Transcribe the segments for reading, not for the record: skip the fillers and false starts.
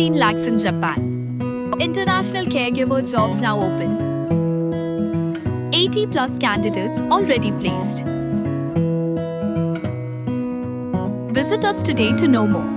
15 lakhs in Japan. International caregiver jobs now open. 80 plus candidates already placed. Visit us today to know more.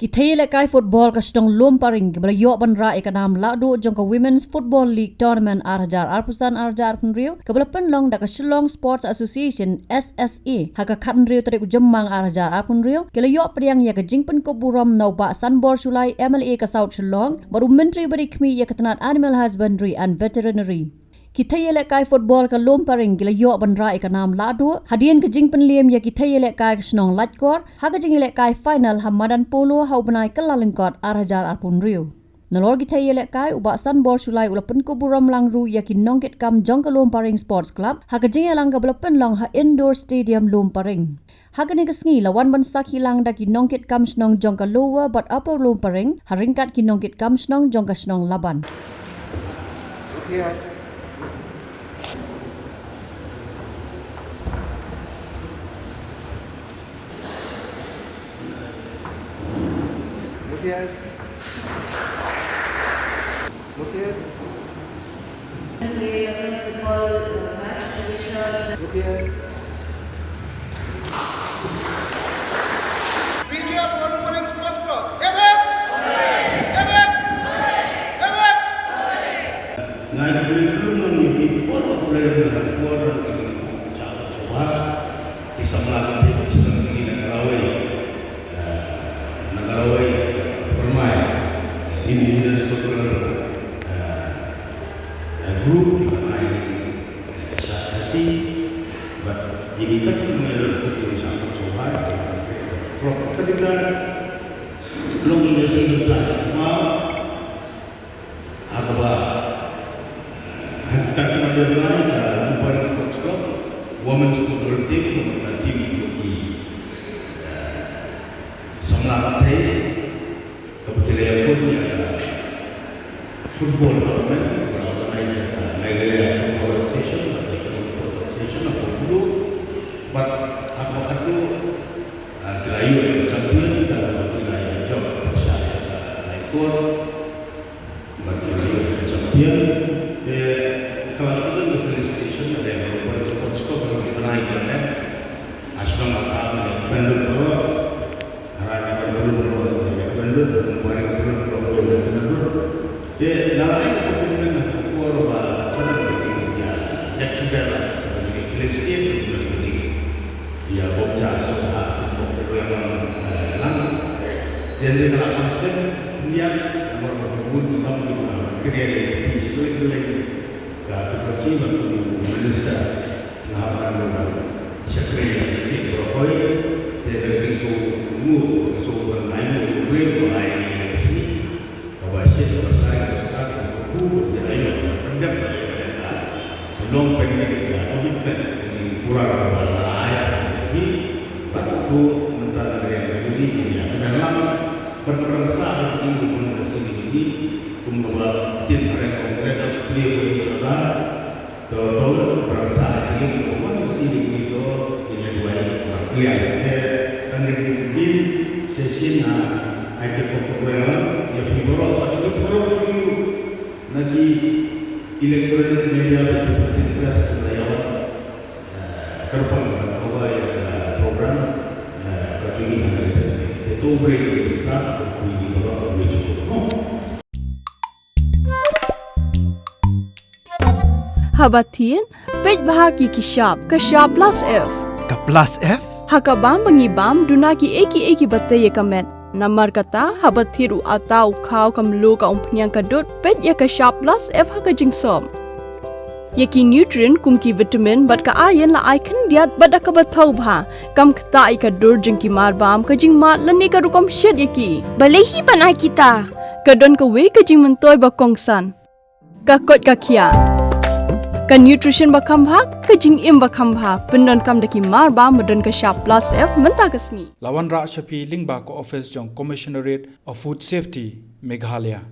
Kita lekai football ka sedang lomparing kebala yok banra ikanam ladu jong ka Women's Football League Tournament arjar arpusan arjar penriu kebala penlong da ka Shillong Sports Association SSA haka kanriu tarik jemang arjar arpunriu kela yok priang ya ka jingpen ko buram nau ba Sanbor Sulai MLA ka South Shillong baru menteri berikmi ya ka tenat Animal Husbandry and Veterinary. Kita lekai football ka lomparing gila yok banra ikanam ladu hadian ke jing penliam ya kita lekai ka senong lajkor haga jing lekai final hamadan polo hau benai kelalengkot arhajar arpun riu. Nalor kita lekai ubak Sanbor Sulai ulapen kuburam langru ya kinongkit kam jong ka lomparing sports club haga jing elang ka belapen long ha indoor stadium lomparing. Haga ni kesngi lawan bansak hilang da kinongkit kam senong jong ka lower but upper lomparing haringkat kinongkit kam senong jong ka senong laban. Look here. Look here. PGS Lomparing Sports Club. Hip hip. Hip hip. Hip hip. Ngai dulu mengipi foto player dengan kuat cara coba di sebelah tim sedang ini Nagarawai bermain ini sebetulnya grup di mana ini asasi ini kan menjadi sangat sohar kalau ketika long ini selesai mau apa kita masih bermain Lomparing Sports Club Women's Football Team tim di Semlakat kebetulan pun football tournament berorganisasi Nigeria Football Association atau National Football Association atau dulu buat apa itu dirayu champion dalam bagi job saya ikut bagi champion kalau sudah di filling station ada yang Lomparing Sports Club kalau kita naik kan asal apa bandung bawa dia lain kemudian macam korban cara bertingginya yang tidak bagi Filistin bertinggi dia bobnya sudah yang lang dan dia akan sedang lihat nomor berhubung dalam kerja di sekolah berkeci waktu Malaysia ngapain sekretari Filistin berkoi dia lagi so bermain mulai sini bahasa pendek belum pendek komitmen kurang ayat ini waktu mentara yang ini memang berbangsa ini komunikasi ini membawa tim mereka kongres seperti coba kalau berbangsa ini komunikasi itu ini dua yang dan tim sesi ada pokok-pokok yang dibawa pada program itu nanti elektronik media bertindas melawan terbang bahwa program begini itu beri kita begini bahwa begitu. Habatin pej bahagi kishab plus F. Ka plus F? Hakabam bangibam dunaki eki batay kamet. Namar kata habat thiru atau kau kamlu ka umpnyang kadut pet ya ka sharp plus F haka jingsom. Yaki nutrient kum ki vitamin bat ka iron la icon diat bat ka bathau bha kam kata I ka dur jing ki mar bam ka jing mat lani ka rukom shed yaki. Balehi panai kita. Ka don ka we ka jing mentoy ba kongsan. Ka kot ka kia. Ka nutrition ba khambha ka jing im ba khambha pendon kam daki mar ba modon ka sharp plus F menta kasni. Lawan Ra Shafi Lingba ko office jong Commissionerate of Food Safety Meghalaya.